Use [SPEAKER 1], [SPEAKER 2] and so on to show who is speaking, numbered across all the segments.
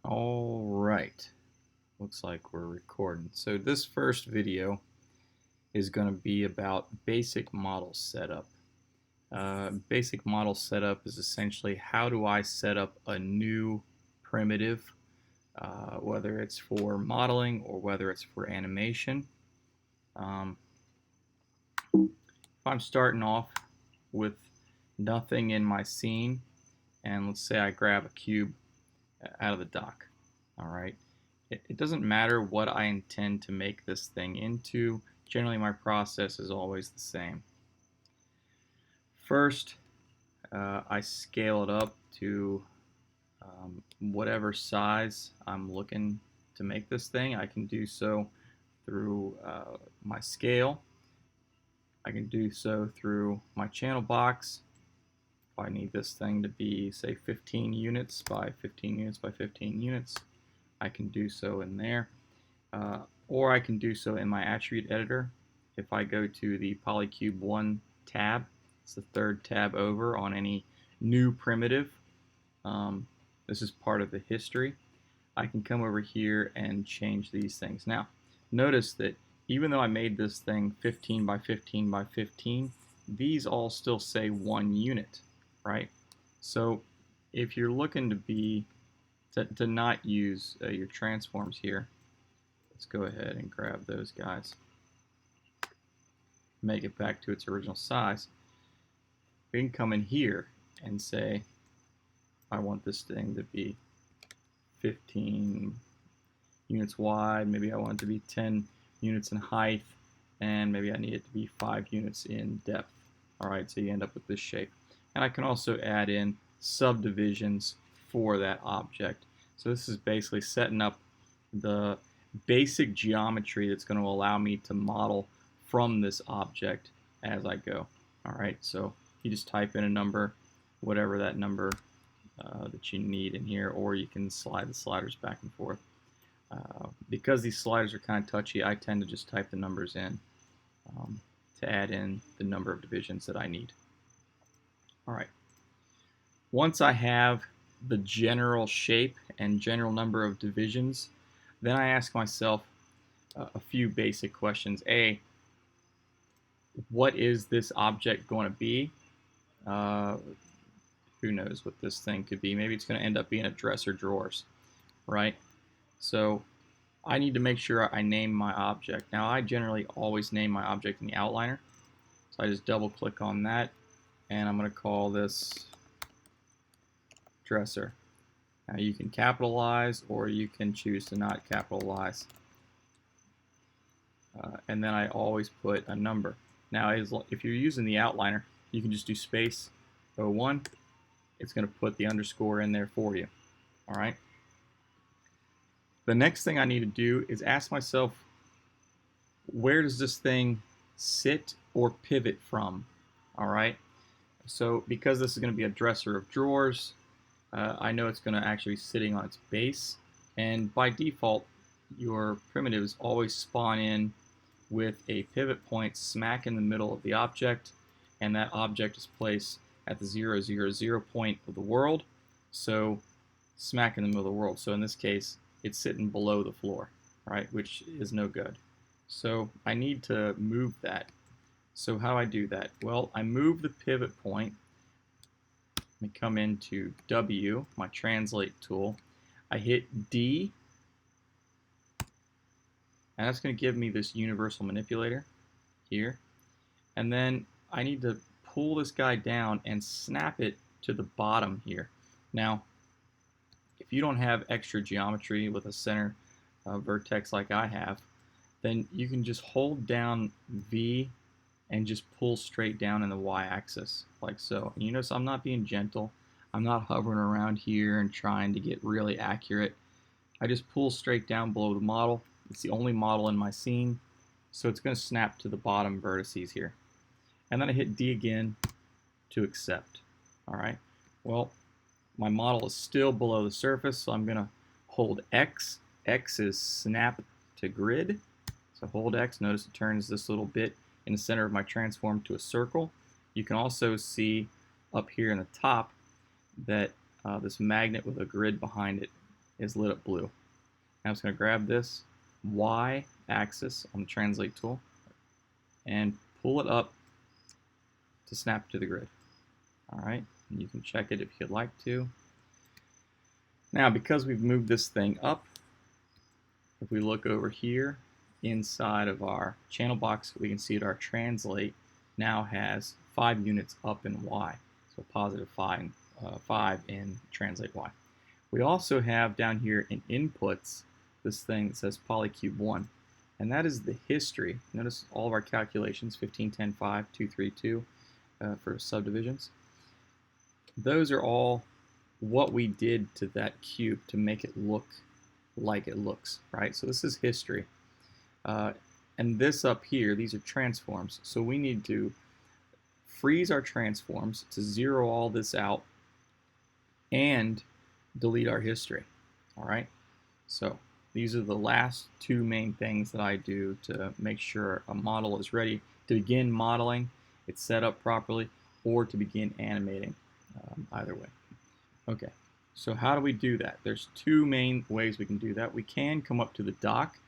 [SPEAKER 1] All right, looks like we're recording. So this first video is going to be about basic model setup. Basic model setup is essentially how do I set up a new primitive, whether it's for modeling or whether it's for animation. Um, if I'm starting off with nothing in my scene, and let's say I grab a cube out of the dock, all right? It doesn't matter what I intend to make this thing into. Generally, my process is always the same. First, I scale it up to whatever size I'm looking to make this thing. I can do so through my scale. I can do so through my channel box. If I need this thing to be, say, 15 units by 15 units by 15 units, I can do so in there. Or I can do so in my attribute editor. If I go to the Polycube 1 tab, it's the third tab over on any new primitive. This is part of the history. I can come over here and change these things. Now, notice that even though I made this thing 15 by 15 by 15, these all still say 1 unit, right? So if you're looking to not use your transforms here, let's go ahead and grab those guys, make it back to its original size. We can come in here and say, I want this thing to be 15 units wide, maybe I want it to be 10 units in height, and maybe I need it to be 5 units in depth. All right, so you end up with this shape. And I can also add in subdivisions for that object. So this is basically setting up the basic geometry that's going to allow me to model from this object as I go. All right, so you just type in a number, whatever that number that you need in here, or you can slide the sliders back and forth. Because these sliders are kind of touchy, I tend to just type the numbers in to add in the number of divisions that I need. All right. Once I have the general shape and general number of divisions, then I ask myself a few basic questions. A, what is this object going to be? Who knows what this thing could be? Maybe it's going to end up being a dresser drawers, right? So I need to make sure I name my object. Now, I generally always name my object in the outliner. So I just double click on that, and I'm going to call this dresser. Now you can capitalize or you can choose to not capitalize. And then I always put a number. Now, if you're using the outliner, you can just do space 01. It's going to put the underscore in there for you. All right. The next thing I need to do is ask myself, where does this thing sit or pivot from? All right. So because this is going to be a dresser of drawers, I know it's going to actually be sitting on its base. And by default, your primitives always spawn in with a pivot point smack in the middle of the object, and that object is placed at the 0, 0, 0 point of the world, so smack in the middle of the world. So in this case, it's sitting below the floor, right, which is no good. So I need to move that. So how do I do that? Well, I move the pivot point. I come into W, my translate tool. I hit D, and that's going to give me this universal manipulator here. And then I need to pull this guy down and snap it to the bottom here. Now, if you don't have extra geometry with a center vertex like I have, then you can just hold down V and just pull straight down in the y-axis like so. And you notice I'm not being gentle. I'm not hovering around here and trying to get really accurate. I just pull straight down below the model. It's the only model in my scene, so it's going to snap to the bottom vertices here. And then I hit D again to accept. All right. Well, my model is still below the surface, so I'm going to hold X. X is snap to grid. So hold X. Notice it turns this little bit in the center of my transform to a circle. You can also see up here in the top that this magnet with a grid behind it is lit up blue. Now I'm just going to grab this Y axis on the translate tool and pull it up to snap to the grid. All right, and you can check it if you'd like to. Now, because we've moved this thing up, if we look over here inside of our channel box, we can see that our translate now has 5 units up in Y, so positive 5 in translate Y. We also have down here in inputs this thing that says polycube 1, and that is the history. Notice all of our calculations, 15, 10, 5, 2, 3, 2 for subdivisions. Those are all what we did to that cube to make it look like it looks, right? So this is history. And this up here, these are transforms. So we need to freeze our transforms to zero all this out and delete our history, all right? So these are the last two main things that I do to make sure a model is ready to begin modeling, it's set up properly, or to begin animating, either way. Okay, so how do we do that? There's two main ways we can do that. We can come up to the dock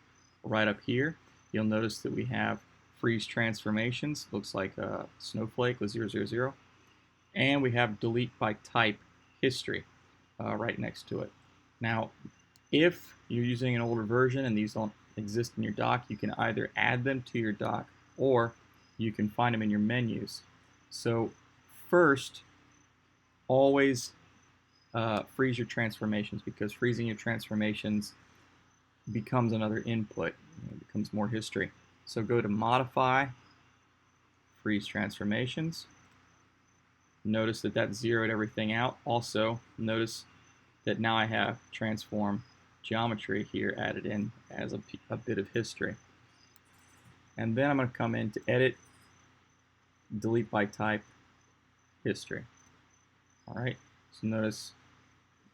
[SPEAKER 1] right up here. You'll notice that we have freeze transformations, looks like a snowflake with 000, and we have delete by type history right next to it. Now, if you're using an older version and these don't exist in your dock, you can either add them to your dock or you can find them in your menus. So first, always freeze your transformations, because freezing your transformations becomes another input. It becomes more history. So go to Modify, Freeze Transformations. Notice that that zeroed everything out. Also, notice that now I have transform geometry here added in as a bit of history. And then I'm going to come in to Edit, Delete by Type, History. All right, so notice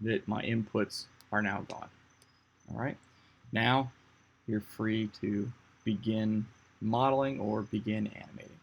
[SPEAKER 1] that my inputs are now gone. All right, now you're free to begin modeling or begin animating.